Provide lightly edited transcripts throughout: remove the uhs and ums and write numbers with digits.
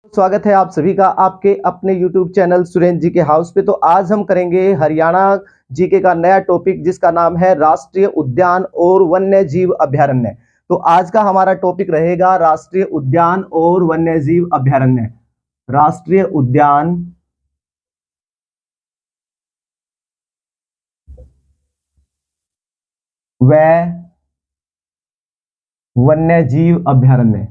स्वागत है आप सभी का आपके अपने YouTube चैनल सुरेंद्र जी के हाउस पे। तो आज हम करेंगे हरियाणा जीके का नया टॉपिक जिसका नाम है राष्ट्रीय उद्यान और वन्य जीव अभयारण्य। तो आज का हमारा टॉपिक रहेगा राष्ट्रीय उद्यान और वन्य जीव अभयारण्य। राष्ट्रीय उद्यान व वन्य जीव अभयारण्य।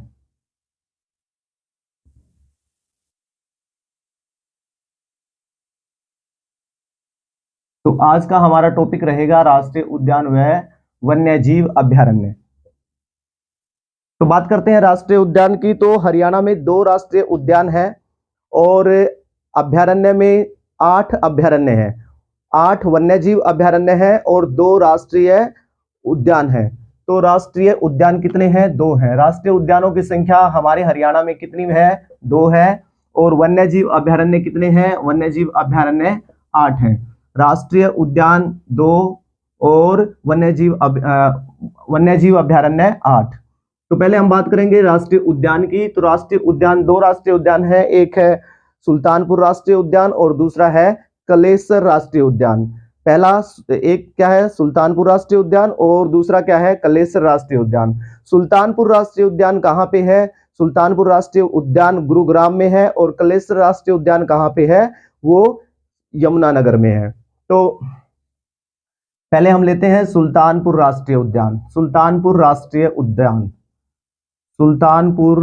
तो आज का हमारा टॉपिक रहेगा राष्ट्रीय उद्यान व वन्य जीव अभयारण्य। तो बात करते हैं राष्ट्रीय उद्यान की। तो हरियाणा में 2 राष्ट्रीय उद्यान है और अभयारण्य में 8 अभयारण्य है। 8 वन्यजीव अभयारण्य है और 2 राष्ट्रीय उद्यान है। तो राष्ट्रीय उद्यान कितने हैं? 2 हैं। राष्ट्रीय उद्यानों की संख्या हमारे हरियाणा में कितनी है? 2 है। और वन्यजीव अभयारण्य कितने हैं? वन्यजीव अभयारण्य 8 हैं। राष्ट्रीय उद्यान 2 और वन्यजीव अभयारण्य 8। तो पहले हम बात करेंगे राष्ट्रीय उद्यान की। तो राष्ट्रीय उद्यान 2 राष्ट्रीय उद्यान है, एक है सुल्तानपुर राष्ट्रीय उद्यान और दूसरा है कलेसर राष्ट्रीय उद्यान। पहला एक क्या है? सुल्तानपुर राष्ट्रीय उद्यान और दूसरा क्या है? कलेसर राष्ट्रीय उद्यान। सुल्तानपुर राष्ट्रीय उद्यान कहाँ पे है? सुल्तानपुर राष्ट्रीय उद्यान गुरुग्राम में है और कलेसर राष्ट्रीय उद्यान कहाँ पे है? वो यमुनानगर में है। तो पहले हम लेते हैं सुल्तानपुर राष्ट्रीय उद्यान। सुल्तानपुर राष्ट्रीय उद्यान, सुल्तानपुर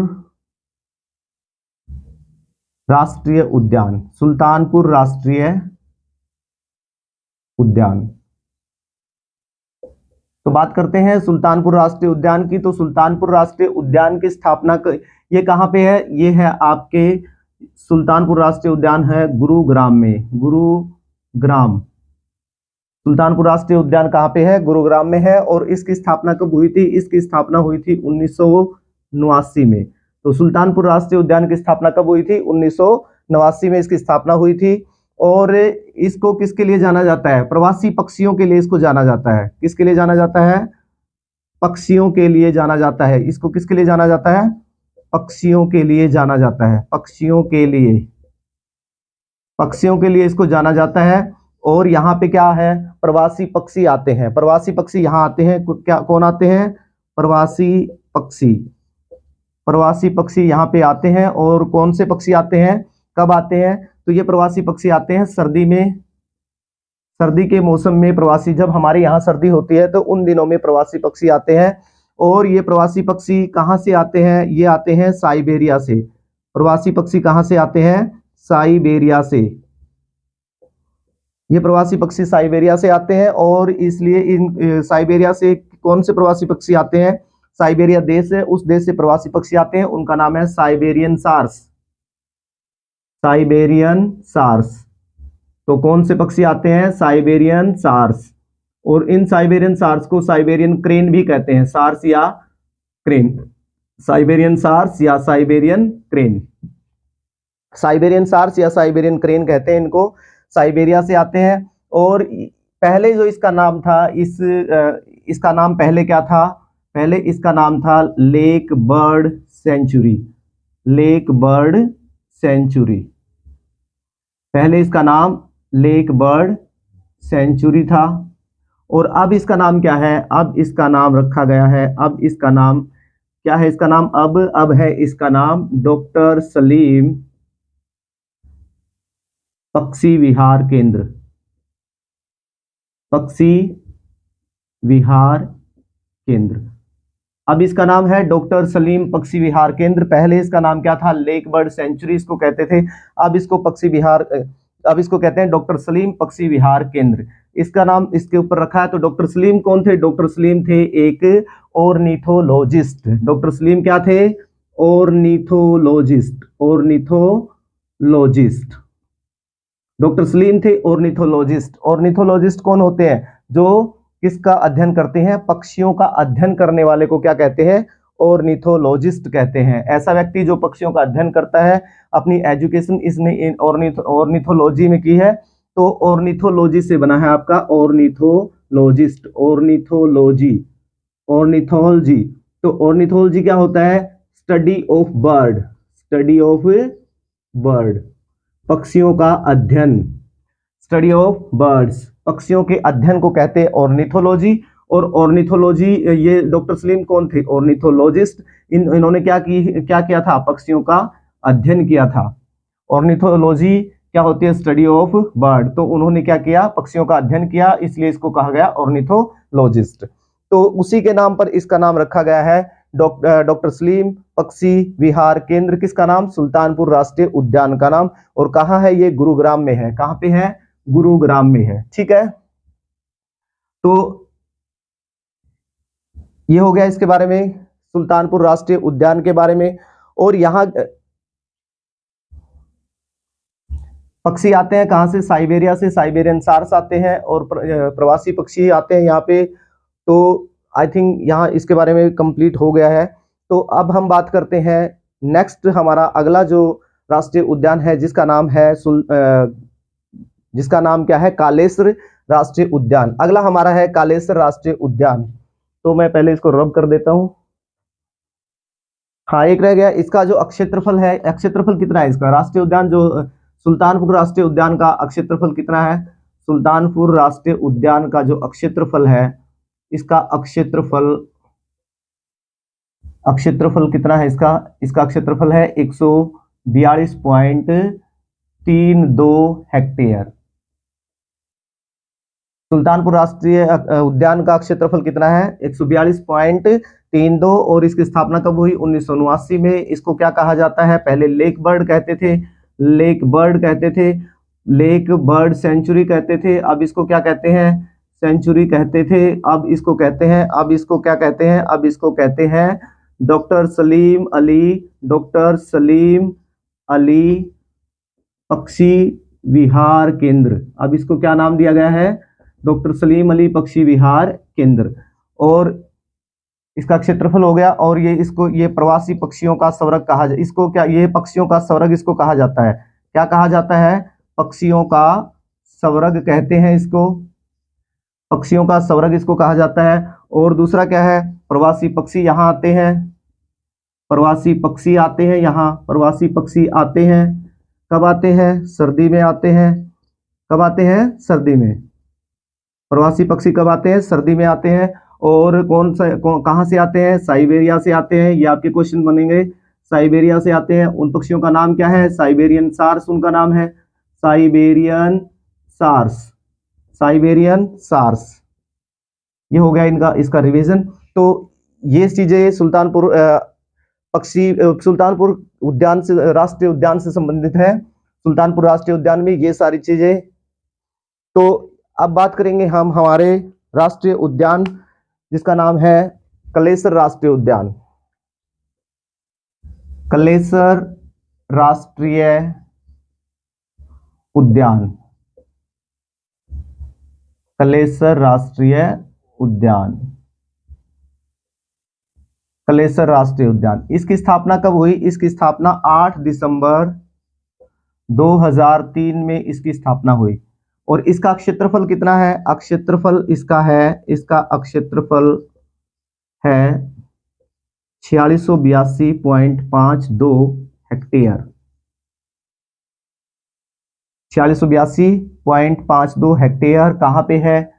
राष्ट्रीय उद्यान, सुल्तानपुर राष्ट्रीय उद्यान। तो बात करते हैं सुल्तानपुर राष्ट्रीय उद्यान की। तो सुल्तानपुर राष्ट्रीय उद्यान की स्थापना ये कहाँ पे है? ये है आपके सुल्तानपुर राष्ट्रीय उद्यान है गुरुग्राम में। गुरुग्राम सुल्तानपुर राष्ट्रीय उद्यान कहाँ पे है? गुरुग्राम में है। और इसकी स्थापना कब हुई थी? इसकी स्थापना हुई थी 1989 में। तो सुल्तानपुर राष्ट्रीय उद्यान की स्थापना कब हुई थी? 1989 में इसकी स्थापना हुई थी। और इसको किसके लिए जाना जाता है? प्रवासी पक्षियों के लिए इसको जाना जाता है। किसके लिए जाना जाता है? पक्षियों के लिए जाना जाता है। इसको किसके लिए जाना जाता है? पक्षियों के लिए जाना जाता है। पक्षियों के लिए इसको जाना जाता है। और यहाँ पे क्या है? प्रवासी पक्षी आते हैं। प्रवासी पक्षी यहाँ आते हैं। क्या कौन आते हैं? प्रवासी पक्षी यहाँ पे आते हैं। और कौन से पक्षी आते हैं? कब आते हैं? तो ये प्रवासी पक्षी आते हैं सर्दी में। सर्दी के मौसम में प्रवासी, जब हमारे यहाँ सर्दी होती है तो उन दिनों में प्रवासी पक्षी आते हैं। और ये प्रवासी पक्षी कहाँ से आते हैं? ये आते हैं साइबेरिया से। प्रवासी पक्षी कहाँ से आते हैं? साइबेरिया से। ये प्रवासी पक्षी साइबेरिया से आते हैं। और इसलिए इन साइबेरिया से कौन से प्रवासी पक्षी आते हैं? साइबेरिया देश है, उस देश से प्रवासी पक्षी आते हैं, उनका नाम है साइबेरियन सार्स। Siberian SARS. तो कौन से पक्षी आते हैं? साइबेरियन सार्स। और इन साइबेरियन सार्स को साइबेरियन क्रेन भी कहते हैं। सार्स या क्रेन, साइबेरियन सार्स या साइबेरियन क्रेन। साइबेरियन सार्स या साइबेरियन क्रेन कहते हैं इनको। साइबेरिया से आते हैं। और पहले जो इसका नाम था, इसका नाम पहले क्या था? पहले इसका नाम था lake bird sanctuary. Lake bird sanctuary. पहले इसका नाम लेक बर्ड सेंचुरी था। और अब इसका नाम क्या है? अब इसका नाम रखा गया है, अब इसका नाम क्या है? इसका नाम अब है इसका नाम डॉक्टर सलीम पक्षी विहार केंद्र। पक्षी विहार केंद्र। अब इसका नाम है डॉक्टर सलीम पक्षी विहार केंद्र। पहले इसका नाम क्या था? लेक बर्ड सेंचुरी इसको कहते थे। अब इसको अब इसको कहते हैं डॉक्टर सलीम पक्षी विहार केंद्र। इसका नाम इसके ऊपर रखा है। तो डॉक्टर सलीम कौन थे? डॉक्टर सलीम थे एक ऑर्निथोलॉजिस्ट। डॉक्टर सलीम क्या थे? ऑर्निथोलॉजिस्ट। ऑर्निथोलॉजिस्ट डॉक्टर सलीम थे ऑर्निथोलॉजिस्ट। ऑर्निथोलॉजिस्ट कौन होते हैं? जो किसका अध्ययन करते हैं? पक्षियों का अध्ययन करने वाले को क्या कहते हैं? ऑर्निथोलॉजिस्ट कहते हैं। ऐसा व्यक्ति जो पक्षियों का अध्ययन करता है, अपनी एजुकेशन इसने ऑर्निथोलॉजी में की है। तो ऑर्निथोलॉजी से बना है आपका ऑर्निथोलॉजिस्ट। ऑर्निथोलॉजी। तो ऑर्निथोलॉजी क्या होता है? Study of bird. Study of bird, पक्षियों का अध्ययन, स्टडी ऑफ बर्ड्स, पक्षियों के अध्ययन को कहते हैं ऑर्निथोलॉजी। और ऑर्निथोलॉजी, ये डॉक्टर सलीम कौन थे? ऑर्निथोलॉजिस्ट। इन्होंने क्या किया था? पक्षियों का अध्ययन किया था। ऑर्निथोलॉजी क्या होती है? Study of bird. तो उन्होंने क्या किया? पक्षियों का अध्ययन किया, इसलिए इसको कहा गया ऑर्निथोलॉजिस्ट। तो उसी के नाम पर इसका नाम रखा गया है डॉक्टर सलीम पक्षी विहार केंद्र। किसका नाम? सुल्तानपुर राष्ट्रीय उद्यान का नाम। और कहाँ है ये? गुरुग्राम में है। कहाँ पे है? गुरुग्राम में है। ठीक है, तो ये हो गया इसके बारे में, सुल्तानपुर राष्ट्रीय उद्यान के बारे में। और यहाँ पक्षी आते हैं कहाँ से? साइबेरिया से, साइबेरियन सार्स आते हैं और प्रवासी पक्षी आते हैं यहाँ पे। तो आई थिंक यहाँ इसके बारे में कंप्लीट हो गया है। तो अब हम बात करते हैं नेक्स्ट, हमारा अगला जो राष्ट्रीय उद्यान है जिसका नाम है जिसका नाम क्या है? कालेसर राष्ट्रीय उद्यान। अगला हमारा है कालेसर राष्ट्रीय उद्यान। तो मैं पहले इसको रब कर देता हूं। हाँ, एक रह गया। इसका जो क्षेत्रफल है, क्षेत्रफल कितना है इसका? राष्ट्रीय उद्यान जो सुल्तानपुर राष्ट्रीय उद्यान का क्षेत्रफल कितना है? सुल्तानपुर राष्ट्रीय उद्यान का जो क्षेत्रफल है, इसका क्षेत्रफल कितना है इसका? इसका क्षेत्रफल है 142.32 हेक्टेयर। सुल्तानपुर राष्ट्रीय उद्यान का क्षेत्रफल कितना है? 142.32। और इसकी स्थापना कब हुई? 1979 में। इसको क्या कहा जाता है? पहले लेक बर्ड कहते थे, लेक बर्ड सेंचुरी कहते थे। अब इसको क्या कहते हैं? सेंचुरी कहते थे। अब इसको कहते हैं, अब इसको क्या कहते हैं? अब इसको कहते हैं डॉक्टर सलीम अली पक्षी विहार केंद्र। अब इसको क्या नाम दिया गया है? डॉक्टर सलीम अली पक्षी विहार केंद्र। और इसका क्षेत्रफल हो गया। और ये प्रवासी पक्षियों का स्वर्ग कहा जाए, इसको क्या? ये पक्षियों का स्वर्ग इसको कहा जाता है। क्या कहा जाता है? पक्षियों का स्वर्ग कहते हैं इसको, पक्षियों का स्वर्ग इसको कहा जाता है। और दूसरा क्या है? प्रवासी पक्षी यहाँ आते हैं, प्रवासी पक्षी आते हैं यहाँ, प्रवासी पक्षी आते हैं। कब आते हैं? सर्दी में आते हैं। कब आते हैं? सर्दी में। प्रवासी पक्षी कब आते हैं? सर्दी में आते हैं। और कहाँ से आते हैं? साइबेरिया से आते हैं। ये आपके क्वेश्चन बनेंगे, साइबेरिया से आते हैं। उन पक्षियों का नाम क्या है? साइबेरियन सार्स उनका नाम है, साइबेरियन सार्स। ये हो गया इनका, इसका रिवीजन। तो ये चीजें सुल्तानपुर उद्यान से, राष्ट्रीय उद्यान से संबंधित है। सुल्तानपुर राष्ट्रीय उद्यान में ये सारी चीजें। तो अब बात करेंगे हम हमारे राष्ट्रीय उद्यान जिसका नाम है कालेसर राष्ट्रीय उद्यान। कालेसर राष्ट्रीय उद्यान, कालेसर राष्ट्रीय उद्यान, कालेसर राष्ट्रीय उद्यान। इसकी स्थापना कब हुई? इसकी स्थापना 8 दिसंबर 2003 में इसकी स्थापना हुई। और इसका क्षेत्रफल कितना है? क्षेत्रफल इसका है 4682.52 हेक्टेयर। 4682.52 हेक्टेयर कहाँ पे है?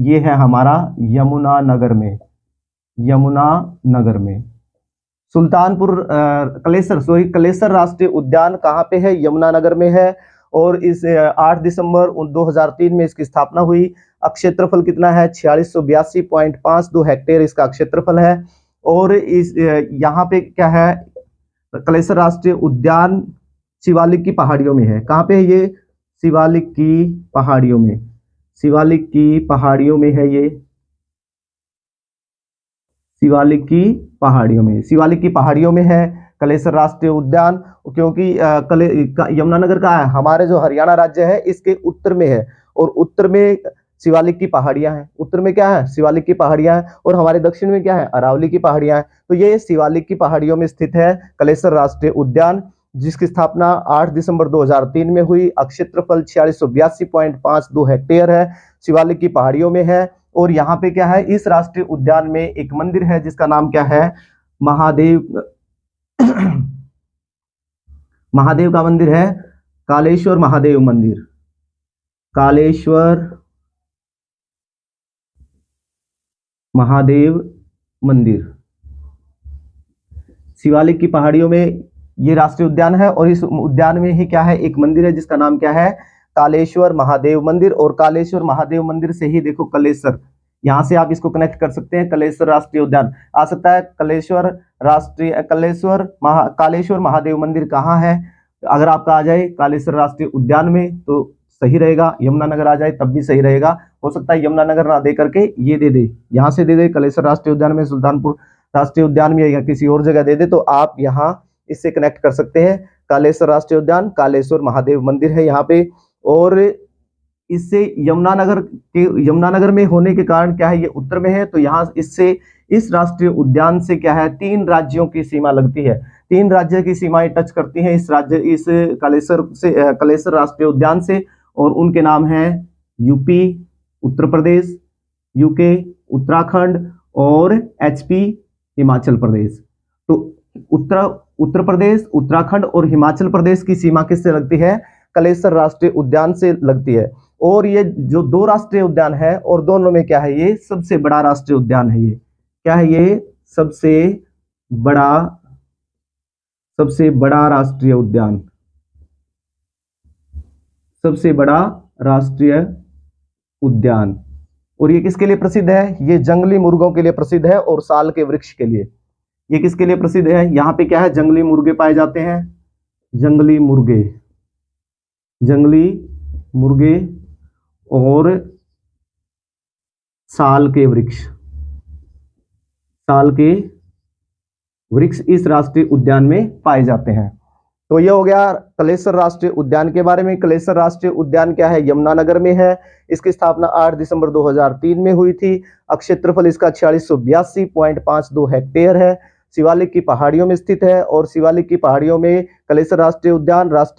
ये है हमारा यमुनानगर में। सुल्तानपुर कालेसर राष्ट्रीय उद्यान कहाँ पे है? यमुनानगर में है। और इस 8 दिसंबर 2003 में इसकी स्थापना हुई। क्षेत्रफल कितना है? 4682.52 हेक्टेयर इसका क्षेत्रफल है। और इस यहाँ पे क्या है? कालेसर राष्ट्रीय उद्यान शिवालिक की पहाड़ियों में है। कहाँ पे है ये? शिवालिक की पहाड़ियों में, शिवालिक की पहाड़ियों में है ये, शिवालिक की पहाड़ियों में है कालेसर राष्ट्रीय उद्यान। क्योंकि यमुनानगर का है, हमारे जो हरियाणा राज्य है इसके उत्तर में है। और उत्तर में शिवालिक की पहाड़ियां हैं। उत्तर में क्या है? शिवालिक की पहाड़ियां हैं। और हमारे दक्षिण में क्या है? अरावली की पहाड़ियां हैं। तो ये शिवालिक की पहाड़ियों में स्थित है कालेसर राष्ट्रीय उद्यान, जिसकी स्थापना 8 दिसंबर 2003 में हुई। क्षेत्रफल 4682.52 हेक्टेयर है, शिवालिक की पहाड़ियों में है। और यहाँ पे क्या है? इस राष्ट्रीय उद्यान में एक मंदिर है जिसका नाम क्या है? महादेव का मंदिर है कालेश्वर महादेव मंदिर, कालेश्वर महादेव मंदिर। शिवालिक की पहाड़ियों में ये राष्ट्रीय उद्यान है और इस उद्यान में ही क्या है, एक मंदिर है जिसका नाम क्या है, कालेश्वर महादेव मंदिर। और कालेश्वर महादेव मंदिर से ही देखो कलेश्वर, यहां से आप इसको कनेक्ट कर सकते हैं, कलेश्वर राष्ट्रीय उद्यान आ सकता है। कालेश्वर महादेव मंदिर कहाँ है, अगर आपका आ जाए कालेश्वर राष्ट्रीय उद्यान में तो सही रहेगा, यमुनानगर आ जाए तब भी सही रहेगा। हो सकता है यमुनानगर ना दे करके ये दे दे, यहाँ से दे दे कालेश्वर राष्ट्रीय उद्यान में, सुल्तानपुर राष्ट्रीय उद्यान में या किसी और जगह दे दे, तो आप यहाँ इससे कनेक्ट कर सकते हैं। कालेश्वर राष्ट्रीय उद्यान, कालेश्वर महादेव मंदिर है यहाँ पे। और इससे यमुनानगर में होने के कारण क्या है, ये उत्तर में है, तो यहाँ इससे इस राष्ट्रीय उद्यान से क्या है, 3 राज्यों की सीमा लगती है, 3 राज्य की सीमाएं टच करती हैं इस कालेश्वर राष्ट्रीय उद्यान से। और उनके नाम हैं यूपी उत्तर प्रदेश, यूके उत्तराखंड और एचपी हिमाचल प्रदेश। तो उत्तर प्रदेश, उत्तराखंड और हिमाचल प्रदेश की सीमा किससे लगती है, कालेश्वर राष्ट्रीय उद्यान से लगती है। और ये जो 2 राष्ट्रीय उद्यान है और दोनों में क्या है, ये सबसे बड़ा राष्ट्रीय उद्यान है। ये क्या है, ये सबसे बड़ा राष्ट्रीय उद्यान, सबसे बड़ा राष्ट्रीय उद्यान। और ये किसके लिए प्रसिद्ध है, ये जंगली मुर्गों के लिए प्रसिद्ध है और साल के वृक्ष के लिए। ये किसके लिए प्रसिद्ध है, यहाँ पे क्या है, जंगली मुर्गे पाए जाते हैं, जंगली मुर्गे और साल के वृक्ष इस राष्ट्रीय उद्यान में पाए जाते हैं। तो ये हो गया कालेश्वर राष्ट्रीय उद्यान के बारे में। कालेश्वर राष्ट्रीय उद्यान क्या है, यमुनानगर में है। इसकी स्थापना 8 दिसंबर 2003 में हुई थी। क्षेत्रफल इसका 4682.52 हेक्टेयर है। शिवालिक की पहाड़ियों में स्थित है और शिवालिक की पहाड़ियों में कालेश्वर राष्ट्रीय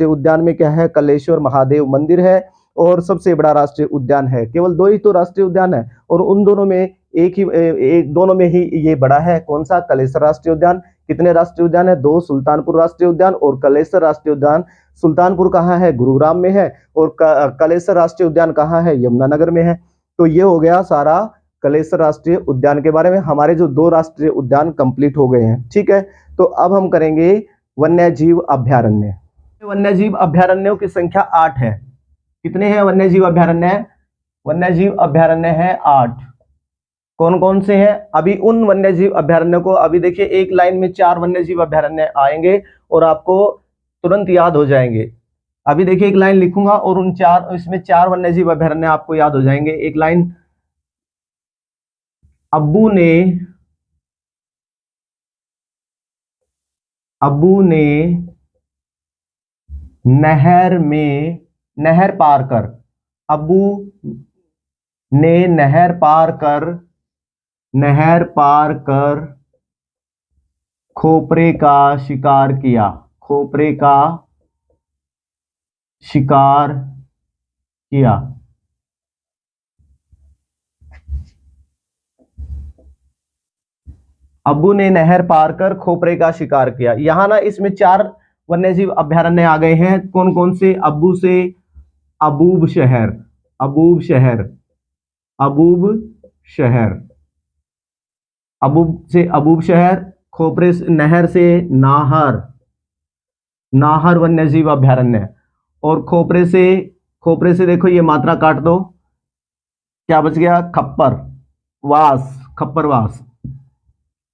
उद्यान में क्या है, कालेश्वर महादेव मंदिर है और सबसे बड़ा राष्ट्रीय उद्यान है। केवल 2 ही तो राष्ट्रीय उद्यान है और उन दोनों में दोनों में ही ये बड़ा है। कौन सा, कालेश्वर राष्ट्रीय उद्यान। कितने राष्ट्रीय उद्यान है, 2, सुल्तानपुर राष्ट्रीय उद्यान और कालेश्वर राष्ट्रीय उद्यान। सुल्तानपुर कहाँ है, गुरुग्राम में है, और कालेश्वर राष्ट्रीय उद्यान कहाँ है, यमुनानगर में है। तो ये हो गया सारा कालेश्वर राष्ट्रीय उद्यान के बारे में। हमारे जो 2 राष्ट्रीय उद्यान कंप्लीट हो गए हैं, ठीक है। तो अब हम करेंगे वन्यजीव अभ्यारण्य। वन्यजीव अभ्यारण्यों की संख्या 8 है। कितने हैं वन्यजीव अभ्यारण्य, वन्यजीव अभ्यारण्य है 8। कौन कौन से हैं, अभी उन वन्यजीव अभ्यारण्यों को, अभी देखिए एक लाइन में 4 वन्यजीव अभ्यारण्य आएंगे और आपको तुरंत याद हो जाएंगे। अभी देखिए एक लाइन लिखूंगा और इसमें 4 वन्यजीव अभ्यारण्य आपको याद हो जाएंगे। एक लाइन, अब्बू ने नहर पार कर, अब्बू ने नहर पार कर खोपरे का शिकार किया, खोपरे का शिकार किया। अब्बू ने नहर पार कर खोपरे का शिकार किया। यहां ना इसमें 4 वन्यजीव अभ्यारण्य आ गए हैं। कौन कौन से, अब्बू से अबूब शहर, अबूब से अबूब शहर, खोपरे से, नहर से नाहर वन्यजीव अभ्यारण्य, और खोपरे से देखो ये मात्रा काट दो, क्या बच गया, खप्परवास।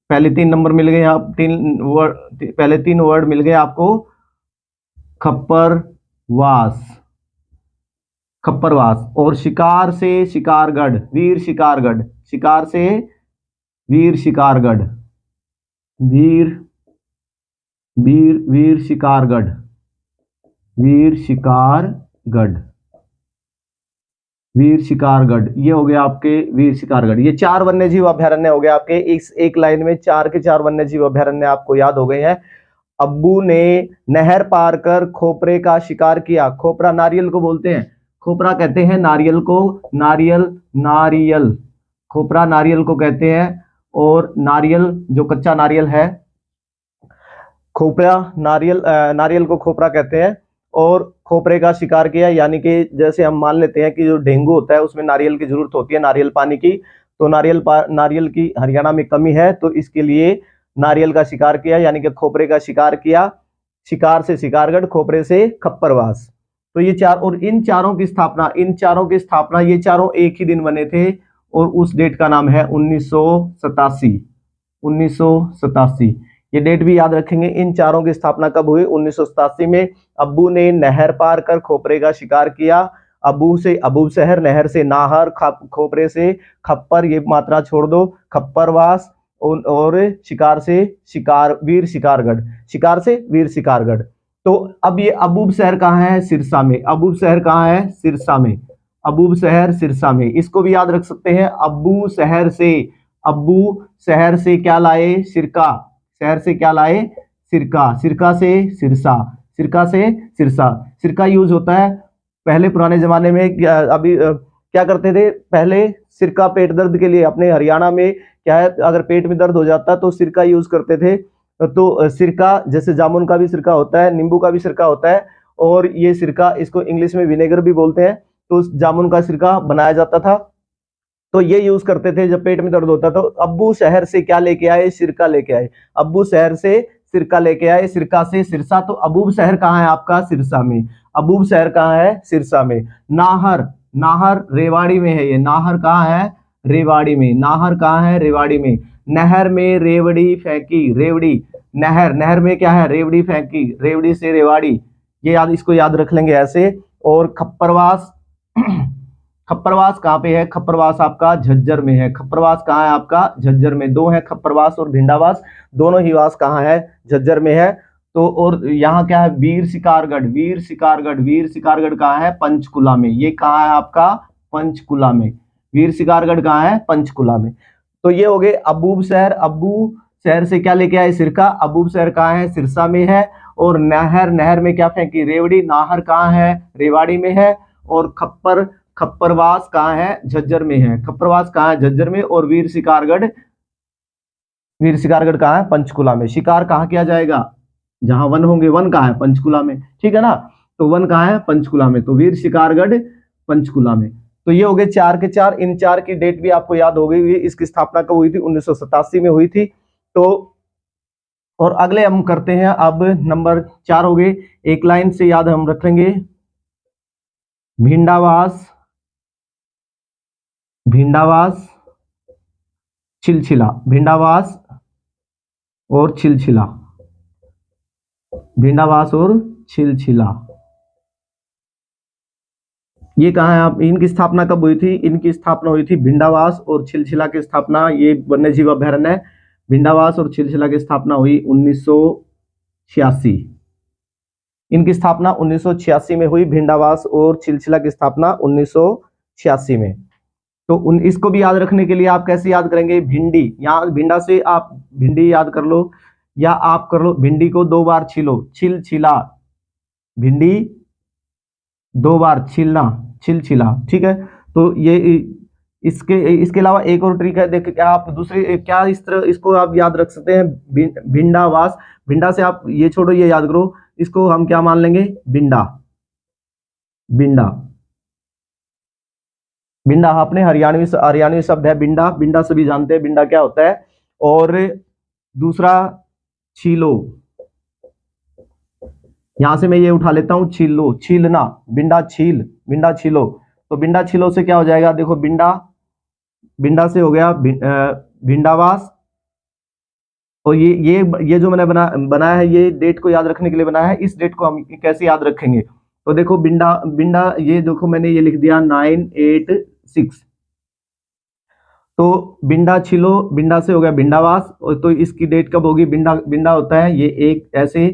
पहले 3 नंबर मिल गए, आप पहले 3 वर्ड मिल गए आपको, खप्परवास। और शिकार से शिकारगढ़, वीर शिकारगढ़, शिकार से वीर शिकारगढ़, वीर शिकारगढ़, ये हो गया आपके वीर शिकारगढ़। ये 4 वन्यजीव अभ्यारण्य हो गए आपके। इस एक लाइन में 4 के 4 वन्यजीव अभ्यारण्य आपको याद हो गए हैं। अब्बू ने नहर पार कर खोपरे का शिकार किया। खोपरा नारियल को बोलते हैं, खोपरा कहते हैं नारियल को, नारियल, खोपरा नारियल को कहते हैं। और नारियल जो कच्चा नारियल है, खोपरा, नारियल, नारियल को खोपरा कहते हैं। और खोपरे का शिकार किया, यानी कि जैसे हम मान लेते हैं कि जो डेंगू होता है उसमें नारियल की जरूरत होती है, नारियल पानी की। तो नारियल की हरियाणा में कमी है, तो इसके लिए नारियल का शिकार किया, यानी कि खोपरे का शिकार किया। शिकार से शिकारगढ़, खोपरे से खप्परवास। तो ये चार, और इन चारों की स्थापना, ये चारों एक ही दिन बने थे, और उस डेट का नाम है 1987। 1987 ये डेट भी याद रखेंगे। इन चारों की स्थापना कब हुई? 1987 में। अब्बू ने नहर पार कर खोपरे का शिकार किया। अबू से अबूब शहर, नहर से नाहर, खोपरे से खप्पर, ये मात्रा छोड़ दो, खप्परवास। और शिकार से वीर शिकारगढ़, शिकार से वीर शिकारगढ़। तो अब ये अबूब शहर कहाँ है? सिरसा में। अबूब शहर कहाँ है? सिरसा में। अबूब शहर सिरसा में। इसको भी याद रख सकते हैं, अब्बू शहर से क्या लाए? सिरका। शहर से क्या लाए? सिरका। सिरका से सिरसा, सिरका से सिरसा। सिरका यूज होता है पहले पुराने जमाने में। क्या करते थे पहले? सिरका पेट दर्द के लिए। अपने हरियाणा में क्या है, अगर पेट में दर्द हो जाता तो सिरका यूज करते थे। तो सिरका, जैसे जामुन का भी सिरका होता है, नींबू का भी सिरका होता है, और ये सिरका, इसको इंग्लिश में विनेगर भी बोलते हैं। तो जामुन का सिरका बनाया जाता था, तो ये यूज करते थे जब पेट में दर्द होता। तो अब्बू शहर से क्या लेके आए? सिरका लेके आए। अब्बू शहर से सिरका लेके आए, सिरका से सिरसा। तो अबूब शहर कहाँ है आपका? सिरसा में। अबूब शहर कहाँ है? सिरसा में। नाहर, नाहर रेवाड़ी में है। ये नाहर कहाँ है? रेवाड़ी में। नाहर कहाँ है? रेवाड़ी में। नहर में रेवड़ी फेंकी, रेवड़ी। नहर, नहर में क्या है? रेवड़ी फेंकी, रेवड़ी से रेवाड़ी। ये याद, इसको याद रख लेंगे ऐसे। और खप्परवास, खप्परवास कहाँ पे है? खप्परवास आपका झज्जर में है। खप्परवास कहाँ है आपका? झज्जर में। दो है, खप्परवास और भिंडावास, दोनों ही वास कहाँ है? झज्जर में है। तो और यहाँ क्या है? वीर शिकारगढ़, वीर शिकारगढ़। वीर शिकारगढ़ कहाँ है? पंचकुला में। ये कहाँ है आपका? पंचकुला में। वीर शिकारगढ़ कहाँ है? पंचकुला में। तो ये हो गए अबूब शहर। अबू शहर से क्या लेके आए? सिरका। अबूब शहर कहाँ है? सिरसा में है। और नहर, नहर में क्या फेंकी? रेवड़ी। नाहर कहाँ है? रेवाड़ी में है। और खप्परवास कहाँ है? झज्जर में है। खप्परवास कहाँ है? झज्जर में। और वीर शिकारगढ़ कहाँ है? पंचकुला में। शिकार कहाँ किया जाएगा? जहां वन होंगे। वन कहाँ है? पंचकुला में, ठीक है ना। तो वन कहाँ है? पंचकुला में। तो वीर शिकारगढ़ पंचकुला में। तो ये हो गए चार के चार। इन चार की डेट भी आपको याद हो गई। इसकी स्थापना कब हुई थी? 1987 में हुई थी। तो और अगले हम करते हैं, अब नंबर 4 हो गए। एक लाइन से याद हम रखेंगे, भिंडावास, भिंडावास, छिलछिला। भिंडावास और छिलछिला, भिंडावास और छिलछिला। ये कहाँ है आप? इनकी स्थापना कब हुई थी? इनकी स्थापना हुई थी, भिंडावास और छिलछिला की स्थापना, ये वन्य जीव अभ्यारण्य है। भिंडावास और छिलछिला की स्थापना हुई 1986। इनकी स्थापना 1986 में हुई। भिंडावास और छिलछिला की स्थापना 1986 में। तो इसको भी याद रखने के लिए आप कैसे याद करेंगे? भिंडी, यहाँ भिंडा से आप भिंडी याद कर लो, या आप कर लो भिंडी को 2 बार छीलो, छिल छिला। भिंडी 2 बार छीलना, छिल छिला, ठीक है। तो ये इसके अलावा एक और ट्रिक है, देखिए आप दूसरी क्या इस तरह इसको आप याद रख सकते हैं, भिंडावास। भिंडा से आप ये छोड़ो, ये याद करो, इसको हम क्या मान लेंगे? बिंडा। बिंडा, बिंडा अपने हरियाणवी शब्द है बिंडा। बिंडा सभी जानते हैं बिंडा क्या होता है। और दूसरा छीलो, यहां से मैं ये उठा लेता हूं, छीलो, छीलना, बिंडा छील, बिंडा छीलो। तो बिंडा छीलो से क्या हो जाएगा? देखो बिंडा, बिंडा से हो गया भिंडावास। और ये जो मैंने बनाया है, ये डेट को याद रखने के लिए बनाया है। इस डेट को हम कैसे याद रखेंगे? तो देखो बिंडा, बिंडा ये देखो मैंने ये लिख दिया 986। तो बिंडा छिलो, बिंडा से हो गया भिंडावास। और तो इसकी डेट कब होगी? बिंडा, बिंडा होता है ये एक ऐसे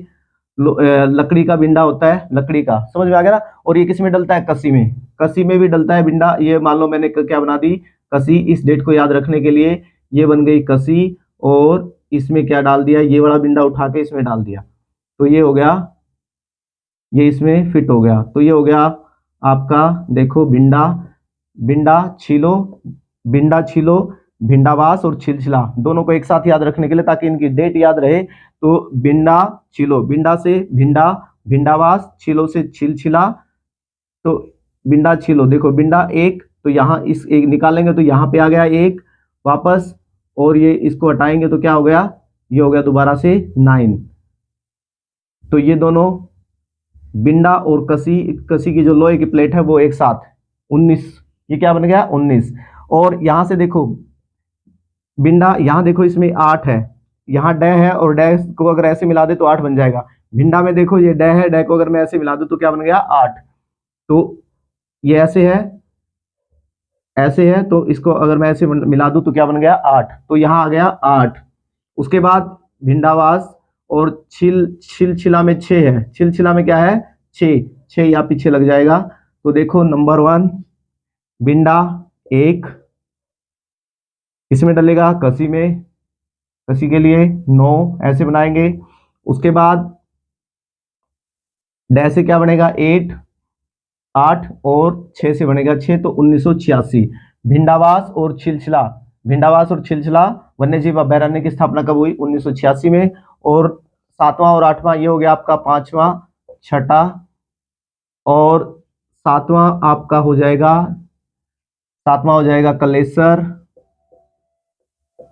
लकड़ी का बिंडा होता है, लकड़ी का, समझ में आ गया ना। और ये किस में डलता है? कसी में। कसी में भी डलता है बिंडा। ये मान लो मैंने क्या बना दी? कसी। इस डेट को याद रखने के लिए ये बन गई कसी। और इसमें क्या डाल दिया? ये वाला बिंडा उठा के इसमें डाल दिया, तो ये हो गया, ये इसमें फिट हो गया। तो ये हो गया आपका, देखो बिंडा, बिंडा छीलो, बिंडा छीलो, भिंडावास और छिलछिला दोनों को एक साथ याद रखने के लिए, ताकि इनकी डेट याद रहे, तो बिंडा छिलो, बिंडा से भिंडा, भिंडावास, छिलो से छिलछिला, तो बिंडा छिलो, देखो बिंडा एक, तो यहाँ इस एक निकालेंगे तो यहाँ पे आ गया एक वापस, और ये इसको हटाएंगे तो क्या हो गया, ये हो गया दोबारा से 9। तो ये दोनों बिंडा और कसी, कसी की जो लोहे की प्लेट है वो एक साथ 19, ये क्या बन गया 19। और यहां से देखो बिंडा, यहां देखो इसमें 8 है, यहाँ डे है, और डे को अगर ऐसे मिला दे तो 8 बन जाएगा। भिंडा में देखो ये डे है, डे को अगर मैं ऐसे मिला दूं तो क्या बन गया 8। तो ये ऐसे है, ऐसे है, तो इसको अगर मैं ऐसे मिला दूं तो क्या बन गया 8, तो यहाँ आ गया 8। उसके बाद भिंडावास और छिलछिला में 6 है, छिलछिला में क्या है 6, 6 या पीछे लग जाएगा। तो देखो नंबर 1 बिंडा 1 किसमें डलेगा, कसी में, कसी के लिए 9 ऐसे बनाएंगे। उसके बाद डे से क्या बनेगा 8, 8 और 6 से बनेगा 6, तो 1986। भिंडावास और छिलछिला, भिंडावास और छिलछिला वन्यजीव अभयारण्य की स्थापना कब हुई 1986 में। और 7वां और 8वां ये हो गया आपका 5वां, 6ठा और 7वां आपका हो जाएगा, 7वां हो जाएगा कलेसर,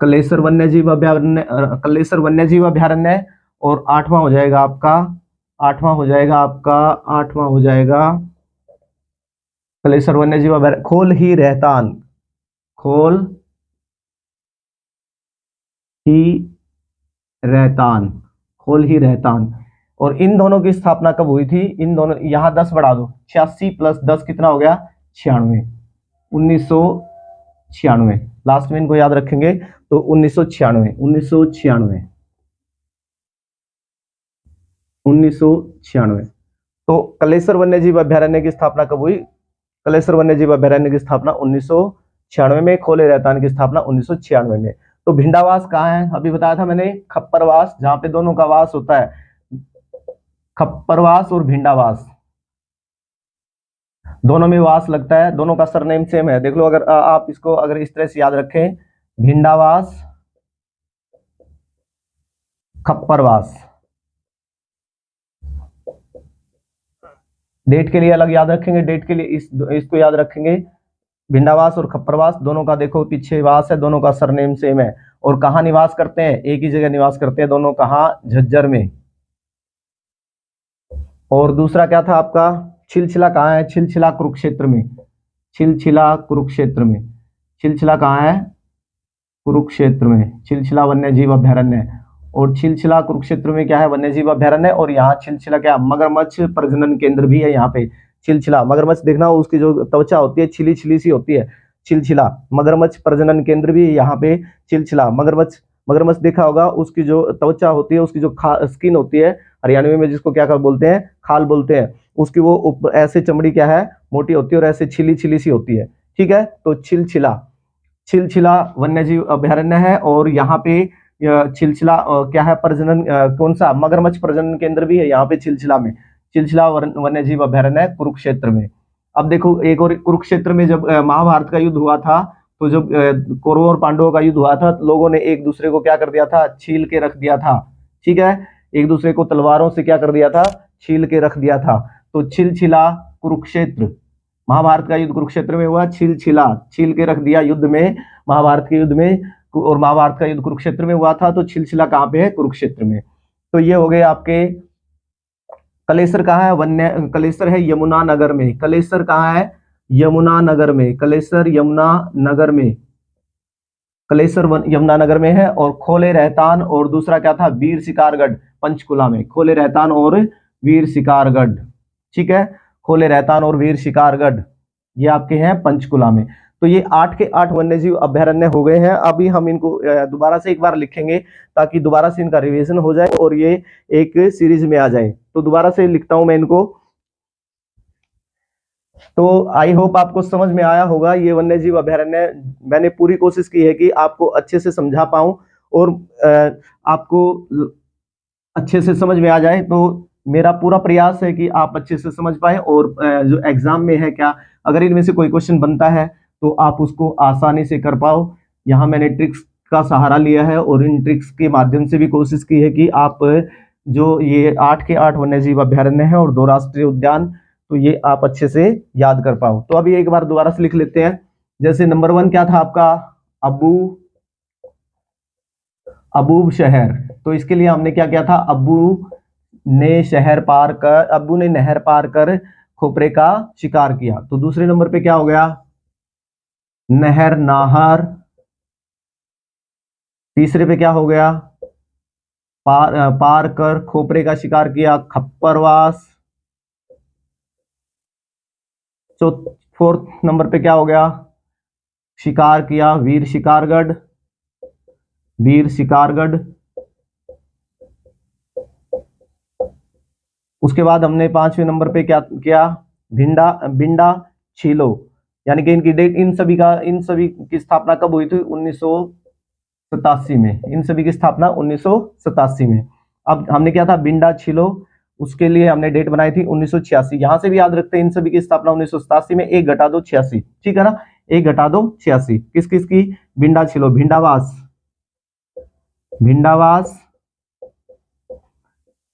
कलेसर वन्यजीव अभयारण्य, कलेसर वन्यजीव अभयारण्य। और 8वां हो जाएगा आपका, 8वां हो जाएगा आपका, 8वां हो जाएगा कलेसर वन्यजीव अभयारण्य खोल ही रहतान, खोल ही रहतान, खोल ही रहतान। और इन दोनों की स्थापना कब हुई थी, इन दोनों, यहां 10 बढ़ा दो, 86 प्लस 10 कितना हो गया 96, 1996, लास्ट में इनको याद रखेंगे तो 1996, 1996, 1996। तो कलेसर वन्यजीव अभयारण्य की स्थापना कब हुई, कलेसर वन्यजीव अभयारण्य की स्थापना 1996 में, खोले रहतान की स्थापना 1996 में। तो भिंडावास कहाँ है, अभी बताया था मैंने, खप्परवास, जहां पे दोनों का वास होता है, खप्परवास और भिंडावास दोनों में वास लगता है, दोनों का सरनेम सेम है। देख लो, अगर आप इसको अगर इस तरह से याद रखें, भिंडावास, खप्परवास, डेट के लिए अलग याद रखेंगे, डेट के लिए इसको याद रखेंगे। भिंडावास और खप्परवास दोनों का देखो पीछे वास है, दोनों का सरनेम सेम है। और कहाँ निवास करते हैं, एक ही जगह निवास करते हैं दोनों, कहाँ, झज्जर में। और दूसरा क्या था आपका, छिलछिला कहाँ है, छिलछिला कुरुक्षेत्र में, छिलछिला कुरुक्षेत्र में, छिलछिला कहाँ है कुरुक्षेत्र में, छिलछिला वन्यजीव अभयारण्य। और छिलछिला कुरुक्षेत्र में क्या है वन्यजीव अभयारण्य, और यहाँ छिलछिला क्या मगरमच्छ प्रजनन केंद्र भी है। यहाँ पे छिलछिला मगरमच्छ देखना, उसकी जो त्वचा होती है छिली छिली सी होती है, छिलछिला मगरमच्छ प्रजनन केंद्र भी यहाँ पे छिलछिला। मगरमच्छ, मगरमच्छ देखा होगा, उसकी जो त्वचा होती है, उसकी जो स्किन होती है, हरियाणवी में जिसको क्या बोलते हैं, खाल बोलते हैं, उसकी वो ऐसे चमड़ी क्या है मोटी होती है और ऐसे छिली छिली सी होती है, ठीक है। तो छिलछिला, छिलछिला वन्यजीव अभयारण्य है। और यहाँ पे छिलछिला क्या है प्रजनन, कौन सा मगरमच्छ प्रजनन केंद्र भी है यहाँ पे छिलछिला में, छिलछिला वन्यजीव अभयारण्य कुरुक्षेत्र में। अब देखो एक और, कुरुक्षेत्र में जब महाभारत का युद्ध हुआ था, तो जब कौरवों और पांडवों का युद्ध हुआ था, लोगों ने एक दूसरे को क्या कर दिया था, छील के रख दिया था, ठीक है, एक दूसरे को तलवारों से क्या कर दिया था, छील के रख दिया था। तो छिलछिला कुरुक्षेत्र, महाभारत का युद्ध कुरुक्षेत्र में हुआ, छिलछिला छील के रख दिया युद्ध में, महाभारत के युद्ध में, और महाभारत का युद्ध कुरुक्षेत्र में हुआ था। तो छिलछिला कहाँ पे है, कुरुक्षेत्र में। तो ये हो गए आपके। कलेसर कहाँ है, वन्य कलेसर है यमुना नगर में, कलेसर कहाँ है यमुना नगर में, कलेसर यमुना नगर में, कलेसर यमुना नगर में है। और खोले रहतान और दूसरा क्या था, वीर शिकारगढ़ पंचकुला में, खोले रहतान और वीर शिकारगढ़, ठीक है, खोले रहतान और वीर शिकारगढ़ ये आपके हैं पंचकुला में। तो ये 8 के 8 वन्यजीव अभयारण्य हो गए हैं। अभी हम इनको दोबारा से एक बार लिखेंगे ताकि दोबारा से इनका रिवीजन हो जाए और ये एक सीरीज में आ जाए। तो दोबारा से लिखता हूं मैं इनको। तो आई होप आपको समझ में आया होगा। ये वन्यजीव अभयारण्य मैंने पूरी कोशिश की है कि आपको अच्छे से समझा पाऊं और आपको अच्छे से समझ में आ जाए। तो मेरा पूरा प्रयास है कि आप अच्छे से समझ पाए और जो एग्जाम में है क्या, अगर इनमें से कोई क्वेश्चन बनता है तो आप उसको आसानी से कर पाओ। यहाँ मैंने ट्रिक्स का सहारा लिया है और इन ट्रिक्स के माध्यम से भी कोशिश की है कि आप जो ये 8 के 8 वन्यजीव अभ्यारण्य है और 2 राष्ट्रीय उद्यान, तो ये आप अच्छे से याद कर पाओ। तो अभी एक बार दोबारा से लिख लेते हैं। जैसे नंबर 1 क्या था आपका, अबूब शहर। तो इसके लिए हमने क्या किया था, अब्बू ने नहर पार कर खोपरे का शिकार किया। तो दूसरे नंबर पे क्या हो गया, नाहर। तीसरे पे क्या हो गया, पार कर खोपरे का शिकार किया, खप्परवास। तो 4th नंबर पे क्या हो गया, शिकार किया, वीर शिकारगढ़। उसके बाद हमने 5वें नंबर पे क्या किया, बिंडा छीलो। यानी कि इनकी डेट, इन सभी की स्थापना कब हुई थी, 1987 में। इन सभी की स्थापना 1987 में। अब हमने क्या था, बिंडा छीलो, उसके लिए हमने डेट बनाई थी 1986। यहां से भी याद रखते हैं इन सभी की स्थापना 1987 में। 1 घटा दो 86, ठीक है ना, 1 घटा दो 86। किस किस की, बिंडा छीलो,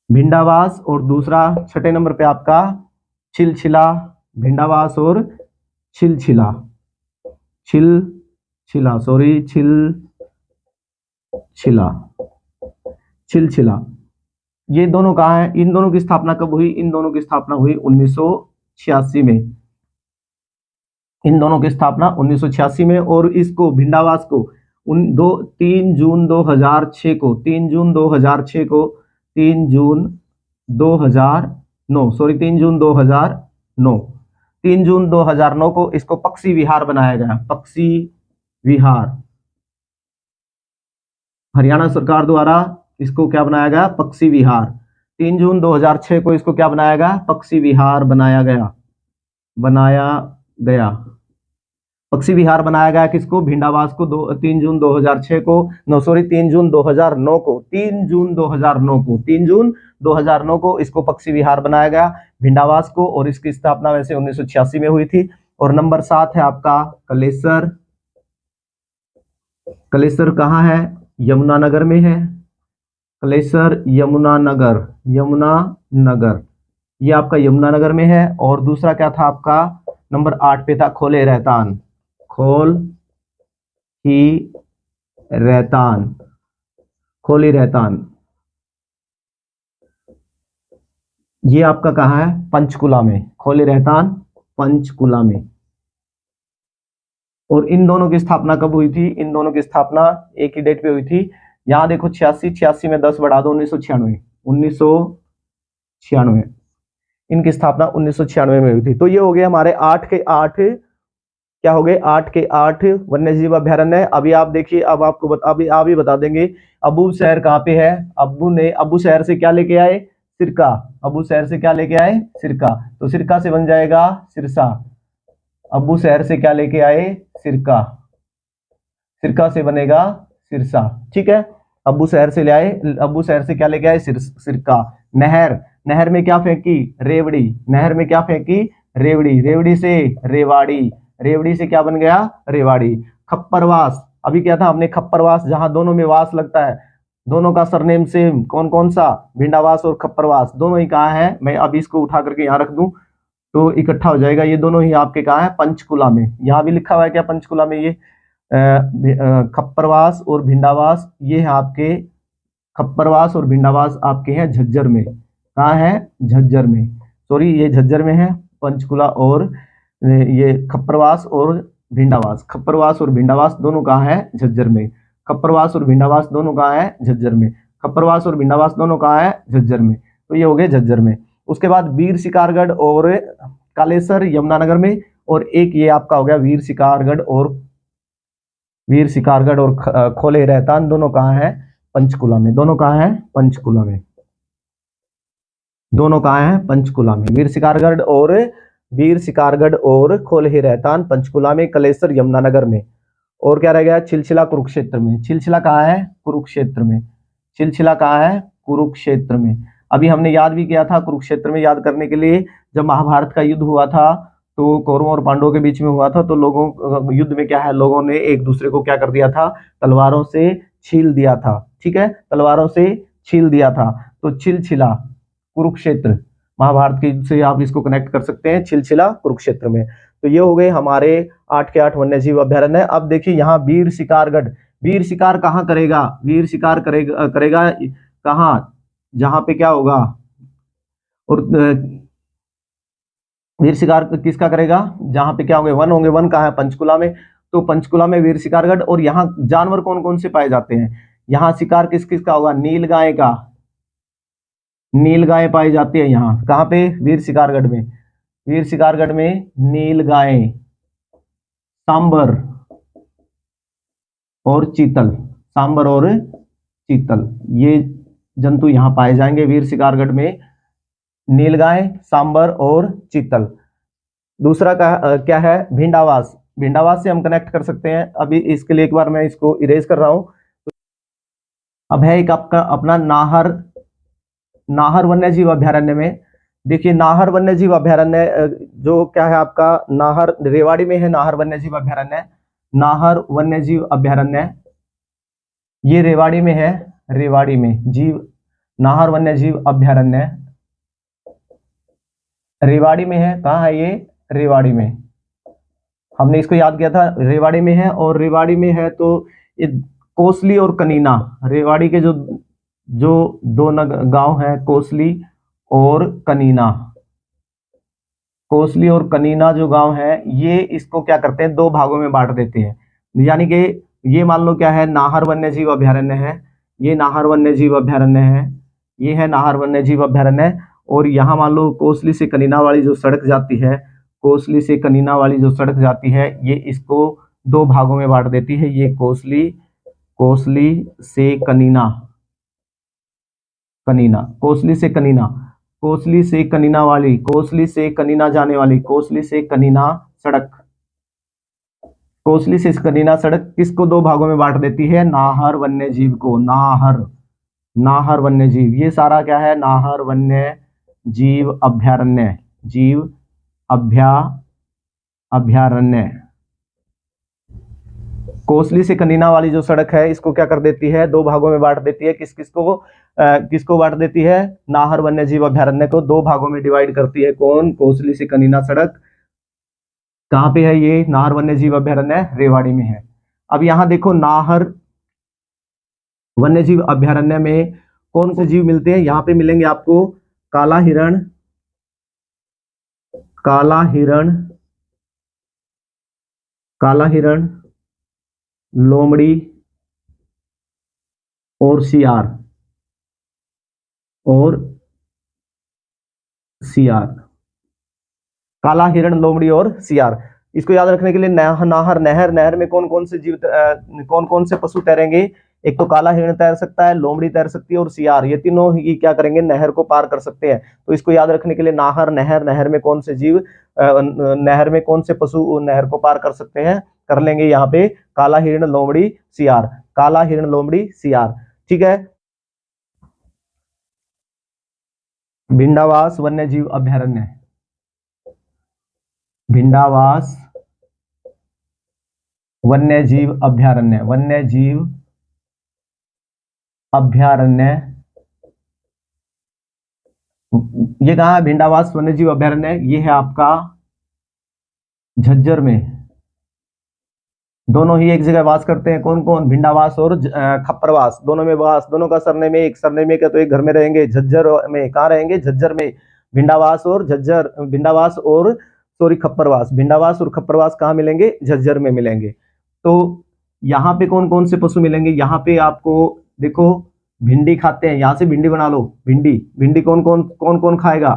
भिंडावास और दूसरा 6ठे नंबर पे आपका छिलछिला, भिंडावास और छिलछिला। ये दोनों कहाँ है, इन दोनों की स्थापना कब हुई, इन दोनों की स्थापना हुई 1986 में। इन दोनों की स्थापना 1986 में। और इसको भिंडावास को 3 जून 2006 को 3 जून 2009 को इसको पक्षी विहार बनाया गया। पक्षी विहार, हरियाणा सरकार द्वारा इसको क्या बनाया गया, पक्षी विहार। 3 जून 2006 को इसको क्या बनाया गया, पक्षी विहार बनाया गया। पक्षी विहार बनाया गया किसको, भिंडावास को 3 जून 2006 को, 3 जून 2009 को, 3 जून 2009 को इसको पक्षी विहार बनाया गया भिंडावास को। और इसकी स्थापना वैसे 1986 में हुई थी। और नंबर 7 है आपका कलेसर कहाँ है, यमुनानगर में है। कलेसर यमुनानगर, ये आपका यमुनानगर में है। और दूसरा क्या था आपका, नंबर 8 पे था खोले रहतान। ये आपका कहाँ है, पंचकुला में, खोले रहतान पंचकुला में। और इन दोनों की स्थापना कब हुई थी, इन दोनों की स्थापना एक ही डेट पे हुई थी। यहां देखो 86 में 10 बढ़ा दो 1996। इनकी स्थापना 1996 में हुई थी। तो ये हो गए हमारे 8 के 8, क्या हो गए, 8 के 8 वन्यजीव अभ्यारण्य। अभी आप देखिए, अब आपको अभी आप ही बता देंगे अबू शहर कहाँ पे है। अबू शहर से क्या लेके आए, सिरका। अबू शहर से क्या लेके आए, सिरका। तो सिरका से बन जाएगा सिरसा। अबू शहर से क्या लेके आए, सिरका से बनेगा सिरसा, ठीक है। अबू शहर से क्या लेके आए, सिरका। नहर में क्या फेंकी, रेवड़ी। रेवड़ी से रेवाड़ी। रेवड़ी से क्या बन गया, रेवाड़ी। खप्परवास, अभी क्या था हमने, खप्परवास, जहां दोनों में वास लगता है, दोनों का सरनेम सेम, कौन सा, भिंडावास और खप्परवास, दोनों ही कहाँ है। मैं अभी इसको उठा करके यहाँ रख दूं तो इकट्ठा हो जाएगा। ये दोनों ही आपके कहाँ है, पंचकुला में। यहाँ भी लिखा हुआ है क्या, पंचकुला में। ये खप्परवास और भिंडावास, ये है आपके खप्परवास और भिंडावास आपके हैं झज्जर में। कहाँ है, झज्जर में, सॉरी ये झज्जर में है पंचकुला। और ये खप्परवास और भिंडावास दोनों कहाँ है, झज्जर में। खप्परवास और भिंडावास दोनों कहाँ है, झज्जर में। तो ये हो गए झज्जर में। उसके बाद वीर शिकारगढ़ और कालेसर यमुनानगर में। और एक ये आपका हो गया वीर शिकारगढ़ और खोले रहतान, दोनों कहाँ है, पंचकुला में। दोनों कहाँ है, पंचकुला में। वीर शिकारगढ़ और खोले रहतान पंचकुला में, कलेसर यमुनानगर में। और क्या रह गया, छिलछिला कुरुक्षेत्र में। छिलछिला कहाँ है, कुरुक्षेत्र में। अभी हमने याद भी किया था, कुरुक्षेत्र में याद करने के लिए, जब महाभारत का युद्ध हुआ था तो कौरवों और पांडवों के बीच में हुआ था। तो लोगों युद्ध में क्या है, लोगों ने एक दूसरे को क्या कर दिया था, तलवारों से छील दिया था। ठीक है, तलवारों से छील दिया था। तो छिलछिला कुरुक्षेत्र, महाभारत के युद्ध से आप इसको कनेक्ट कर सकते हैं, छिलछिला कुरुक्षेत्र में। तो ये हो गए हमारे 8 के 8 वन्य जीव अभ्यारण्य। अब देखिए यहाँ वीर शिकारगढ़, वीर शिकार कहाँ करेगा, वीर शिकार करेगा कहाँ, जहां पे क्या होगा, और वीर शिकार किसका करेगा, जहां पे क्या होंगे, वन होंगे। वन कहाँ है, पंचकुला में। तो पंचकुला में वीर शिकारगढ़। और यहाँ जानवर कौन कौन से पाए जाते हैं, यहाँ शिकार किस किस का होगा, नीलगाय का, नीलगाय पाई जाती है यहाँ। कहाँ पे, वीर शिकारगढ़ में। वीर शिकारगढ़ में नीलगाय, सांबर और चीतल, सांबर और चीतल, ये जंतु यहाँ पाए जाएंगे वीर शिकारगढ़ में, नीलगाय, सांबर और चीतल। दूसरा क्या है, भिंडावास। भिंडावास से हम कनेक्ट कर सकते हैं। अभी इसके लिए एक बार मैं इसको इरेज कर रहा हूं। अब है एक आपका अपना नाहर, नाहर वन्य जीव अभ्यारण्य में। देखिए नाहर वन्य जीव अभ्यारण्य जो क्या है आपका, नाहर रेवाड़ी में है, नाहर वन्य जीव अभ्यारण्य, नाहर वन्य जीव अभ्यारण्य ये रेवाड़ी में है, रेवाड़ी में जीव, नाहर वन्य जीव अभ्यारण्य रेवाड़ी में है। कहाँ है ये, रेवाड़ी में। हमने इसको याद किया था, रेवाड़ी में है। और रेवाड़ी में है तो ये कोसली और कनीना, रेवाड़ी के जो जो दो गांव है, कोसली और कनीना, कोसली और कनीना जो गांव है, ये इसको क्या करते हैं, दो भागों में बांट देते हैं। यानी कि ये मान लो क्या है, नाहर वन्य जीव अभ्यारण्य है, ये नाहर वन्य जीव अभ्यारण्य है, ये है नाहर वन्य जीव अभ्यारण्य। और यहाँ मान लो कोसली से कनीना वाली जो सड़क जाती है, कोसली से कनीना वाली जो सड़क जाती है, ये इसको दो भागों में बांट देती है। ये कोसली, कोसली से कनीना, कनीना, कोसली से कनीना, कोसली से कनीना वाली, कोसली से कनीना जाने वाली, कोसली से कनीना सड़क, कोसली से कनीना सड़क किसको दो भागों में बांट देती है, नाहर वन्य जीव को। नाहर, नाहर वन्य जीव, ये सारा क्या है, नाहर वन्य जीव अभ्यारण्य, जीव अभ्यारण्य। कोसली से कनीना वाली जो सड़क है, इसको क्या कर देती है, दो भागों में बांट देती है। किस किस को, किसको बांट देती है, नाहर वन्य जीव अभ्यारण्य को दो भागों में डिवाइड करती है। कौन, कोसली से कनीना सड़क। कहाँ पे है ये नाहर वन्य जीव अभ्यारण्य, रेवाड़ी में है। अब यहाँ देखो नाहर वन्य जीव अभ्यारण्य में कौन से जीव मिलते हैं, यहाँ पे मिलेंगे आपको काला हिरण, काला हिरण, काला हिरण, लोमड़ी और सियार, और सियार, काला हिरण, लोमड़ी और सियार। इसको याद रखने के लिए नाहर, नहर, नहर में कौन कौन से जीव, कौन कौन से पशु तैरेंगे, एक तो काला हिरण तैर सकता है, लोमड़ी तैर सकती है और सियार, ये तीनों ही क्या करेंगे, नहर को पार कर सकते हैं। तो इसको याद रखने के लिए नाहर, नहर, नहर में कौन से जीव, नहर में कौन से पशु नहर को पार कर सकते हैं, कर लेंगे यहाँ पे काला हिरण, लोमड़ी, सियार, काला हिरण, लोमड़ी, सियार। ठीक है, भिंडावास वन्य जीव अभ्यारण्य, भिंडावास वन्य जीव अभ्यारण्य, वन्य जीव अभ्यारण्य, ये कहाँ है, भिंडावास वन्य जीव अभ्यारण्य, ये है आपका झज्जर में। दोनों ही एक जगह वास करते हैं, कौन कौन, भिंडावास और खप्परवास, दोनों में वास, दोनों का सरनेम में एक, सरनेम में क्या, तो एक घर में रहेंगे, झज्जर में। कहाँ रहेंगे, झज्जर में। भिंडावास और झज्जर, भिंडावास और सॉरी खप्परवास, भिंडावास और खप्परवास कहाँ मिलेंगे, झज्जर में मिलेंगे। तो यहाँ पे कौन कौन से पशु मिलेंगे, यहाँ पे आपको देखो भिंडी खाते हैं, यहाँ से भिंडी बना लो, भिंडी, भिंडी कौन कौन खाएगा,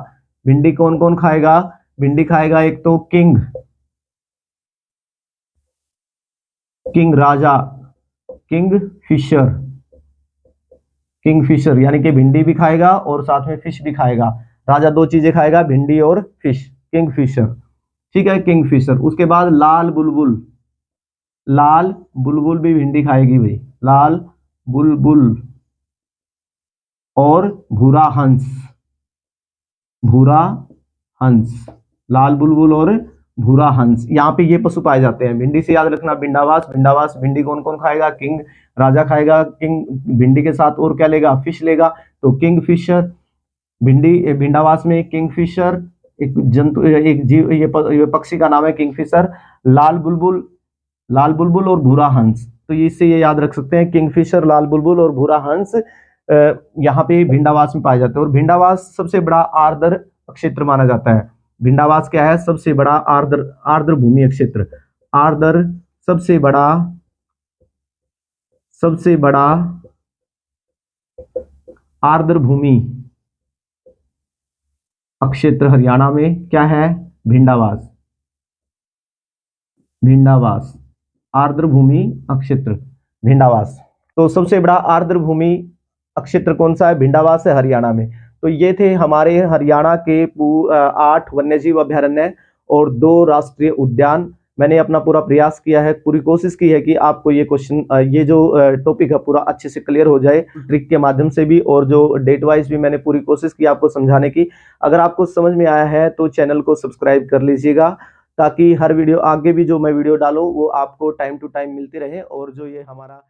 भिंडी कौन कौन खाएगा, भिंडी खाएगा एक तो किंग, किंग राजा, किंग फिशर, किंग फिशर, यानी कि भिंडी भी खाएगा और साथ में फिश भी खाएगा। राजा दो चीजें खाएगा, भिंडी और फिश, किंग फिशर। ठीक है, किंग फिशर। उसके बाद लाल बुलबुल, लाल बुलबुल भी भिंडी खाएगी भाई, लाल बुलबुल और भूरा हंस, भूरा हंस, लाल बुलबुल और भूरा हंस, यहाँ पे ये पशु पाए जाते हैं। भिंडी से याद रखना भिंडावास, भिंडावास भिंडी कौन कौन खाएगा, किंग राजा खाएगा, किंग भिंडी के साथ और क्या लेगा, फिश लेगा, तो किंग फिशर। भिंडी भिंडावास में किंग फिशर एक जंतु, एक जीव, ये पक्षी का नाम है किंग फिशर। लाल बुलबुल, लाल बुलबुल और भूरा हंस, तो इससे ये याद रख सकते हैं किंगफिशर, लाल बुलबुल और भूरा हंस यहाँ पे भिंडावास में पाए जाते हैं। और भिंडावास सबसे बड़ा आर्द्र क्षेत्र माना जाता है। भिंडावास क्या है, सबसे बड़ा आर्द्र आर्द्र भूमि क्षेत्र, आर्द्र सबसे बड़ा आर्द्र भूमि क्षेत्र हरियाणा में क्या है, भिंडावास, भिंडावास आर्द्र भूमि क्षेत्र भिंडावास। तो सबसे बड़ा आर्द्र भूमि क्षेत्र कौन सा है, भिंडावास है हरियाणा में। तो ये थे हमारे हरियाणा के 8 वन्यजीव अभयारण्य और 2 राष्ट्रीय उद्यान। मैंने अपना पूरा प्रयास किया है, पूरी कोशिश की है कि आपको ये क्वेश्चन, ये जो टॉपिक है पूरा अच्छे से क्लियर हो जाए, ट्रिक के माध्यम से भी और जो डेट वाइज भी मैंने पूरी कोशिश की आपको समझाने की। अगर आपको समझ में आया है तो चैनल को सब्सक्राइब कर लीजिएगा, ताकि हर वीडियो आगे भी जो मैं वीडियो डालूं वो आपको टाइम टू टाइम मिलती रहे। और जो ये हमारा